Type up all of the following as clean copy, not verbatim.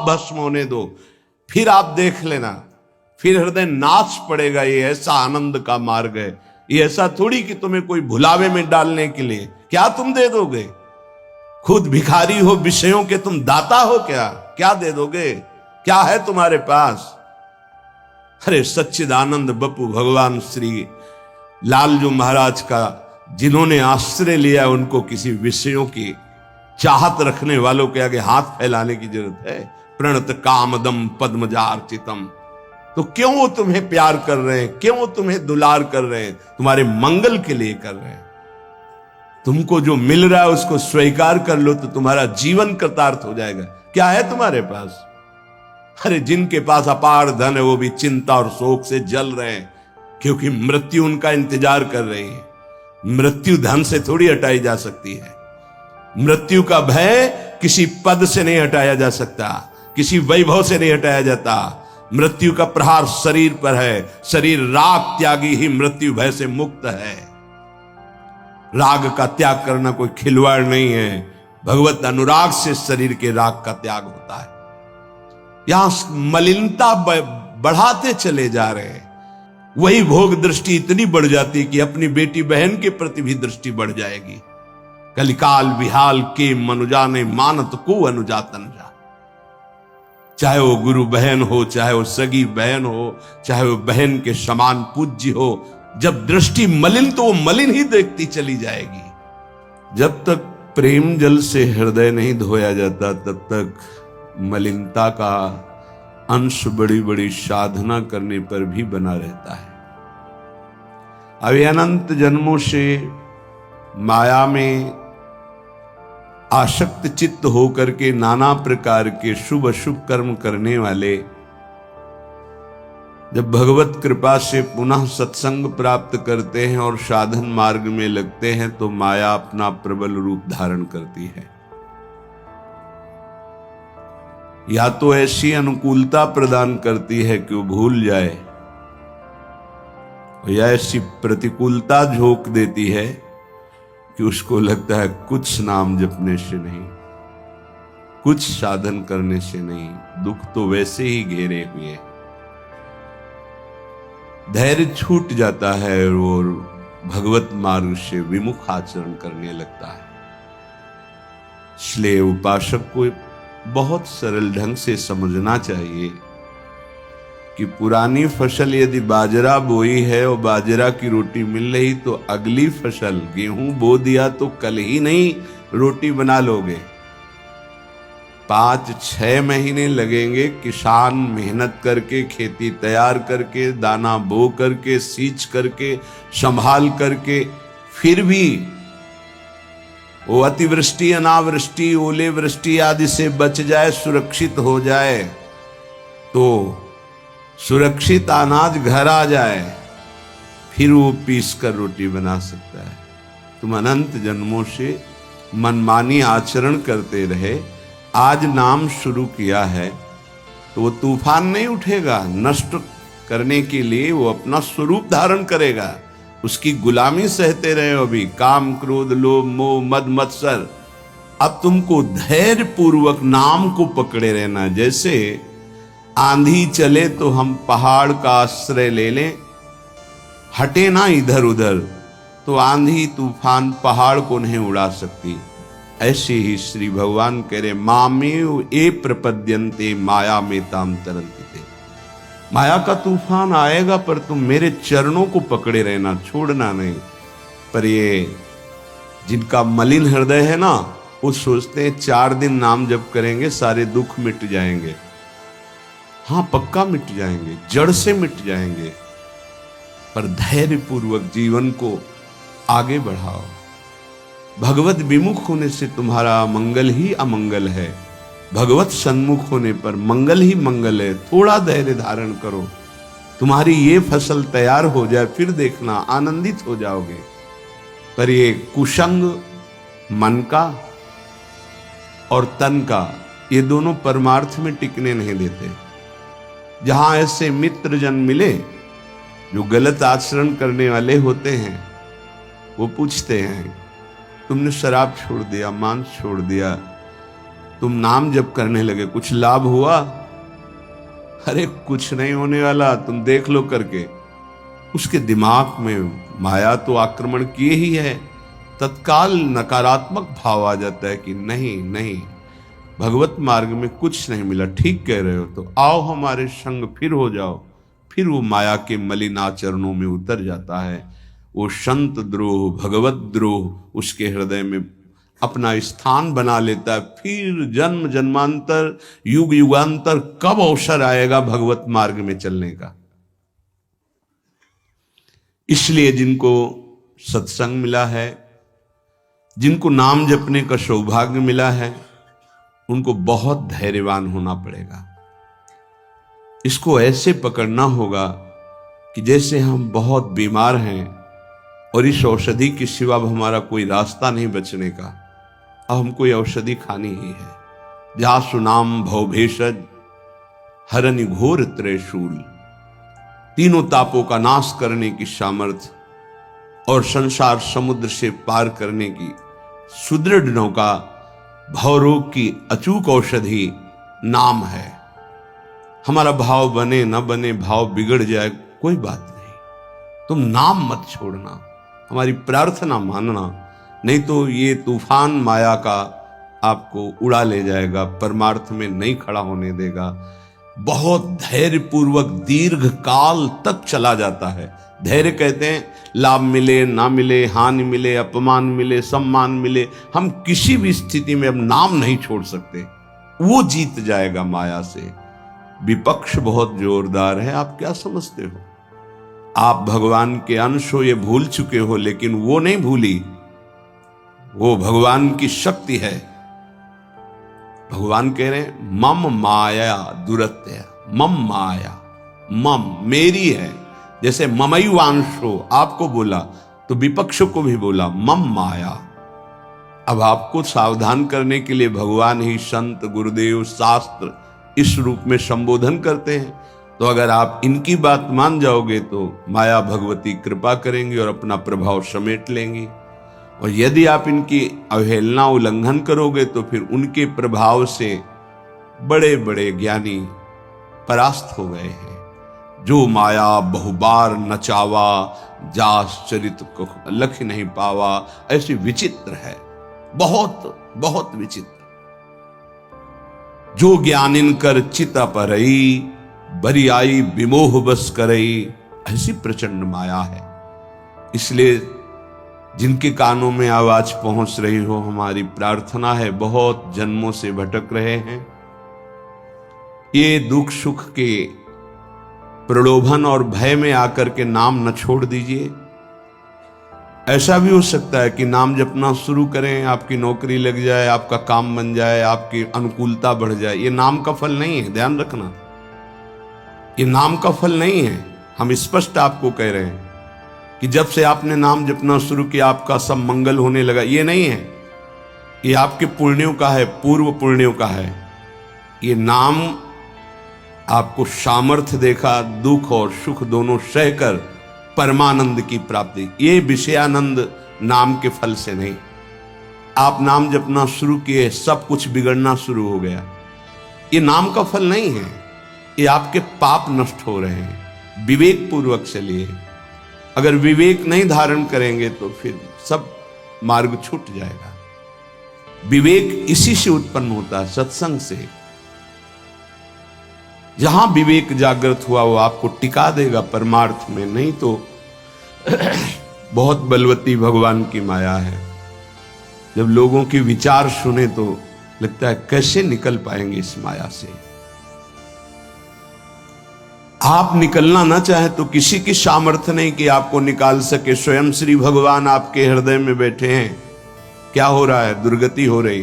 भस्म होने दो, फिर आप देख लेना, फिर हृदय नाच पड़ेगा। ये ऐसा आनंद का मार्ग है, ये ऐसा थोड़ी कि तुम्हें कोई भुलावे में डालने के लिए। क्या तुम दे दोगे? खुद भिखारी हो विषयों के, तुम दाता हो क्या? क्या दे दोगे? क्या है तुम्हारे पास? अरे सच्चिदानंद बप्पू भगवान श्री लालजू महाराज का जिन्होंने आश्रय लिया, उनको किसी विषयों की चाहत रखने वालों के आगे हाथ फैलाने की जरूरत है? प्रणत कामदम पद्मजार्चितम। तो क्यों वो तुम्हें प्यार कर रहे हैं? क्यों वो तुम्हें दुलार कर रहे हैं? तुम्हारे मंगल के लिए कर रहे हैं। तुमको जो मिल रहा है उसको स्वीकार कर लो तो तुम्हारा जीवन कृतार्थ हो जाएगा। क्या है तुम्हारे पास? अरे जिनके पास अपार धन है वो भी चिंता और शोक से जल रहे हैं, क्योंकि मृत्यु उनका इंतजार कर रही है। मृत्यु धन से थोड़ी हटाई जा सकती है। मृत्यु का भय किसी पद से नहीं हटाया जा सकता, किसी वैभव से नहीं हटाया जाता। मृत्यु का प्रहार शरीर पर है। शरीर राग त्यागी ही मृत्यु भय से मुक्त है। राग का त्याग करना कोई खिलवाड़ नहीं है। भगवत अनुराग से शरीर के राग का त्याग होता है। यहां मलिनता बढ़ाते चले जा रहे हैं। वही भोग दृष्टि इतनी बढ़ जाती कि अपनी बेटी बहन के प्रति भी दृष्टि बढ़ जाएगी। कलिकाल विहाल के मनुजा ने मानत को अनुजा तनुजा। चाहे वो गुरु बहन हो, चाहे वो सगी बहन हो, चाहे वो बहन के समान पूज्य हो, जब दृष्टि मलिन तो वो मलिन ही देखती चली जाएगी। जब तक प्रेम जल से हृदय नहीं धोया जाता तब तक मलिनता का अंश बड़ी बड़ी साधना करने पर भी बना रहता है। अभी अनंत जन्मों से माया में आसक्त चित्त होकर के नाना प्रकार के शुभ अशुभ कर्म करने वाले जब भगवत कृपा से पुनः सत्संग प्राप्त करते हैं और साधन मार्ग में लगते हैं तो माया अपना प्रबल रूप धारण करती है। या तो ऐसी अनुकूलता प्रदान करती है कि वो भूल जाए, या ऐसी प्रतिकूलता झोंक देती है कि उसको लगता है कुछ नाम जपने से नहीं, कुछ साधन करने से नहीं, दुख तो वैसे ही घेरे हुए। धैर्य छूट जाता है और भगवत मार्ग से विमुख आचरण करने लगता है। इसलिए उपासक को बहुत सरल ढंग से समझना चाहिए कि पुरानी फसल यदि बाजरा बोई है और बाजरा की रोटी मिल रही तो अगली फसल गेहूं बो दिया तो कल ही नहीं रोटी बना लोगे। 5-6 महीने लगेंगे किसान मेहनत करके, खेती तैयार करके, दाना बो करके, सींच करके, संभाल करके, फिर भी वो अतिवृष्टि अनावृष्टि ओले वृष्टि आदि से बच जाए, सुरक्षित हो जाए, तो सुरक्षित अनाज घर आ जाए, फिर वो पीस कर रोटी बना सकता है। तुम अनंत जन्मों से मनमानी आचरण करते रहे, आज नाम शुरू किया है तो वो तूफान नहीं उठेगा। नष्ट करने के लिए वो अपना स्वरूप धारण करेगा। उसकी गुलामी सहते रहे हो अभी, काम क्रोध लोभ मोह मद मत्सर। अब तुमको धैर्य पूर्वक नाम को पकड़े रहना। जैसे आंधी चले तो हम पहाड़ का आश्रय ले लें, हटे ना इधर उधर, तो आंधी तूफान पहाड़ को नहीं उड़ा सकती। ऐसे ही श्री भगवान कह रहे मामेव ए प्रपद्यन्ते माया में ताम तरन्ते। माया का तूफान आएगा पर तुम मेरे चरणों को पकड़े रहना, छोड़ना नहीं। पर ये जिनका मलिन हृदय है ना, वो सोचते हैं 4 दिन नाम जप करेंगे सारे दुख मिट जाएंगे। हाँ पक्का मिट जाएंगे, जड़ से मिट जाएंगे, पर धैर्य पूर्वक जीवन को आगे बढ़ाओ। भगवत विमुख होने से तुम्हारा मंगल ही अमंगल है, भगवत सन्मुख होने पर मंगल ही मंगल है। थोड़ा धैर्य धारण करो, तुम्हारी ये फसल तैयार हो जाए, फिर देखना आनंदित हो जाओगे। पर ये कुसंग मन का और तन का, ये दोनों परमार्थ में टिकने नहीं देते। जहां ऐसे मित्र जन मिले जो गलत आचरण करने वाले होते हैं, वो पूछते हैं तुमने शराब छोड़ दिया, मांस छोड़ दिया, तुम नाम जप करने लगे, कुछ लाभ हुआ? अरे कुछ नहीं होने वाला, तुम देख लो करके। उसके दिमाग में माया तो आक्रमण किए ही है। तत्काल नकारात्मक भाव आ जाता है कि नहीं नहीं, भगवत मार्ग में कुछ नहीं मिला, ठीक कह रहे हो, तो आओ हमारे संग फिर हो जाओ। फिर वो माया के मलिनाचरणों में उतर जाता है। वो संत द्रोह, भगवत द्रोह उसके हृदय में अपना स्थान बना लेता है। फिर जन्म जन्मांतर, युग युगांतर कब अवसर आएगा भगवत मार्ग में चलने का। इसलिए जिनको सत्संग मिला है, जिनको नाम जपने का सौभाग्य मिला है, उनको बहुत धैर्यवान होना पड़ेगा। इसको ऐसे पकड़ना होगा कि जैसे हम बहुत बीमार हैं और इस औषधि के सिवा हमारा कोई रास्ता नहीं बचने का, अब हमको ये औषधि खानी ही है। जहाँ सुनाम भव भेषज हरनि घोर त्रिशूल, तीनों तापों का नाश करने की सामर्थ्य और संसार समुद्र से पार करने की सुदृढ़ नौका, भवरोग की अचूक औषधि नाम है। हमारा भाव बने न बने, भाव बिगड़ जाए, कोई बात नहीं, तुम नाम मत छोड़ना, हमारी प्रार्थना मानना, नहीं तो ये तूफान माया का आपको उड़ा ले जाएगा, परमार्थ में नहीं खड़ा होने देगा। बहुत धैर्यपूर्वक दीर्घ काल तक चला जाता है। धैर्य कहते हैं लाभ मिले ना मिले, हानि मिले, अपमान मिले, सम्मान मिले, हम किसी भी स्थिति में अब नाम नहीं छोड़ सकते। वो जीत जाएगा माया से। विपक्ष बहुत जोरदार है, आप क्या समझते हो? आप भगवान के अंश हो, ये भूल चुके हो, लेकिन वो नहीं भूली। वो भगवान की शक्ति है। भगवान कह रहे हैं मम माया दुरत्य, मम माया, मम मेरी है। जैसे ममैवांशो आपको बोला तो विपक्ष को भी बोला मम माया। अब आपको सावधान करने के लिए भगवान ही संत, गुरुदेव, शास्त्र इस रूप में संबोधन करते हैं। तो अगर आप इनकी बात मान जाओगे तो माया भगवती कृपा करेंगी और अपना प्रभाव समेट लेंगी। और यदि आप इनकी अवहेलना, उल्लंघन करोगे तो फिर उनके प्रभाव से बड़े बड़े ज्ञानी परास्त हो गए हैं। जो माया बहुबार नचावा, जास चरित को लख नहीं पावा, ऐसी विचित्र है, बहुत बहुत विचित्र। जो ज्ञानिन कर चित अपरई, बरी आई विमोह बस करई, ऐसी प्रचंड माया है। इसलिए जिनके कानों में आवाज पहुंच रही हो, हमारी प्रार्थना है, बहुत जन्मों से भटक रहे हैं, ये दुख सुख के प्रलोभन और भय में आकर के नाम न छोड़ दीजिए। ऐसा भी हो सकता है कि नाम जपना शुरू करें, आपकी नौकरी लग जाए, आपका काम बन जाए, आपकी अनुकूलता बढ़ जाए। ये नाम का फल नहीं है, ध्यान रखना, ये नाम का फल नहीं है। हम स्पष्ट आपको कह रहे हैं कि जब से आपने नाम जपना शुरू किया आपका सब मंगल होने लगा, ये नहीं है। ये आपके पुण्यों का है, पूर्व पुण्यों का है। ये नाम आपको सामर्थ्य देखा, दुख और सुख दोनों सहकर परमानंद की प्राप्ति। ये विषयानंद नाम के फल से नहीं। आप नाम जपना शुरू किए, सब कुछ बिगड़ना शुरू हो गया, ये नाम का फल नहीं है। ये आपके पाप नष्ट हो रहे हैं। विवेक पूर्वक चलिए। अगर विवेक नहीं धारण करेंगे तो फिर सब मार्ग छूट जाएगा। विवेक इसी से उत्पन्न होता है, सत्संग से। जहां विवेक जागृत हुआ वो आपको टिका देगा परमार्थ में, नहीं तो बहुत बलवती भगवान की माया है। जब लोगों के विचार सुने तो लगता है कैसे निकल पाएंगे इस माया से। आप निकलना ना चाहे तो किसी की सामर्थ्य नहीं कि आपको निकाल सके। स्वयं श्री भगवान आपके हृदय में बैठे हैं। क्या हो रहा है? दुर्गति हो रही।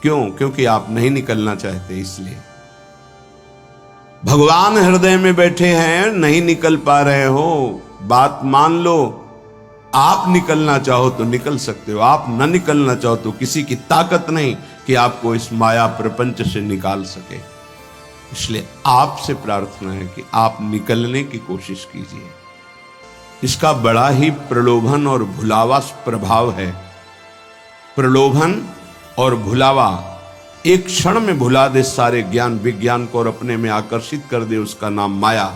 क्यों? क्योंकि आप नहीं निकलना चाहते, इसलिए। भगवान हृदय में बैठे हैं, नहीं निकल पा रहे हो, बात मान लो। आप निकलना चाहो तो निकल सकते हो, आप न निकलना चाहो तो किसी की ताकत नहीं कि आपको इस माया प्रपंच से निकाल सके। इसलिए आपसे प्रार्थना है कि आप निकलने की कोशिश कीजिए। इसका बड़ा ही प्रलोभन और भुलावा प्रभाव है। प्रलोभन और भुलावा एक क्षण में भुला दे सारे ज्ञान विज्ञान को और अपने में आकर्षित कर दे, उसका नाम माया।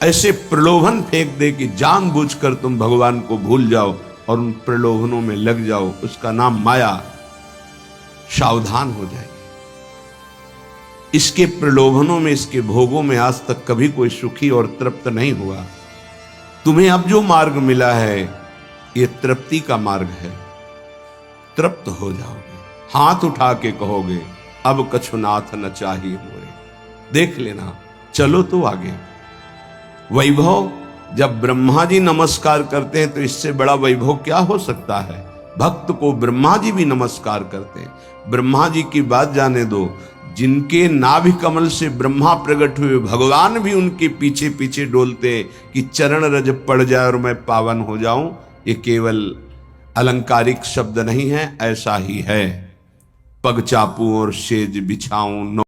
ऐसे प्रलोभन फेंक दे कि जानबूझकर तुम भगवान को भूल जाओ और उन प्रलोभनों में लग जाओ, उसका नाम माया। सावधान हो जाएगी। इसके प्रलोभनों में, इसके भोगों में आज तक कभी कोई सुखी और तृप्त नहीं हुआ। तुम्हें अब जो मार्ग मिला है ये तृप्ति का मार्ग है। तृप्त हो जाओगे, हाथ उठा के कहोगे अब कछुनाथ न चाहिए मोरे। देख लेना, चलो तो आगे। वैभव, जब ब्रह्मा जी नमस्कार करते हैं तो इससे बड़ा वैभव क्या हो सकता है। भक्त को ब्रह्मा जी भी नमस्कार करते हैं। ब्रह्मा जी की बात जाने दो, जिनके नाभि कमल से ब्रह्मा प्रकट हुए, भगवान भी उनके पीछे पीछे डोलते कि चरण रज पड़ जाए और मैं पावन हो जाऊं। ये केवल अलंकारिक शब्द नहीं है, ऐसा ही है। पग चापू और सेज बिछाऊं